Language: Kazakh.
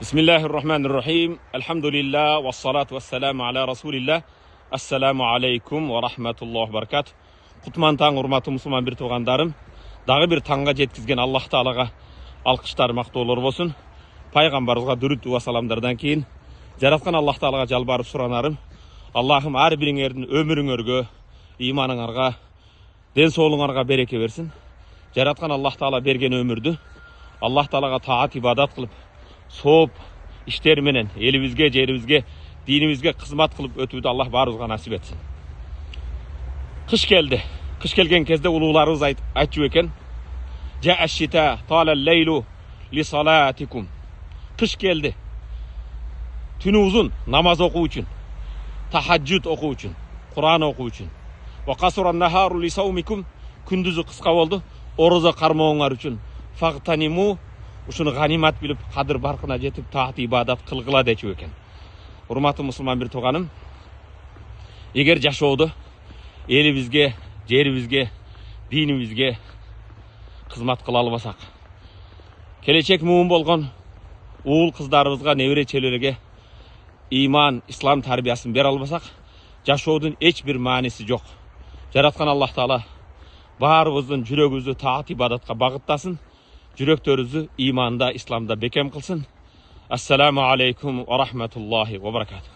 Bismillahirrahmanirrahim. Elhamdülillah ve salatu ve selamu ala Resulillah. Assalamu alaikum ve rahmetullah barakatuh. Kutman taң урматтуу musulman bir tuğandarım. Dağı bir tаңға жеткізген Allah Taalaga alkışlar maqtoolor bolsun. Пайғамбарыбызга дүрүт ва саламдардан кейін жараткан Allah Taalaga жалбарып суранарым. Allah'ım ар бириңердин өмүрүңөргө, иманыңарга, ден соолуңарга береке берсин. Жараткан Allah Taala берген өмүрдү Allah Taalaga taat ibadat кылып, сооп иштер менен элибизге, жерибизге, dinimizge kızmat kılıp ötüdü Allah barımızga nasip etsin. Kış geldi. Kış gelgen kezde ulularımız aytçı eken. Ca'aş-şita talal leylu li salatikum. Kış geldi. Tünü uzun namaz oku için, tahajjud oku için, Kur'an oku için. Ve kasuran naharu li savmikum. Kündüzü kıska oldu. Oruza karmağınlar için. Faqtanimu. Ушуну ганимат билип, кадыр баркына жетип, таат ибадат кылгыла дечү экен. Урматтуу мусулман бир тууганым, эгер жашоодо элибизге, жерибизге, динибизге кызмат кыла албасак, келечек муун болгон уул кыздарыбызга, небере чеберге иман, ислам тарбиясын бере албасак, жашоодун эч бир мааниси жок. Жараткан Аллах Таала баарыбыздын жүрөгүбүздү таат ибадатка багыттасын. Жүрөктөрүбүздү иманда, исламда бекем кылсын. Ассаламу алейкум ва рахматуллахи ва баракатух.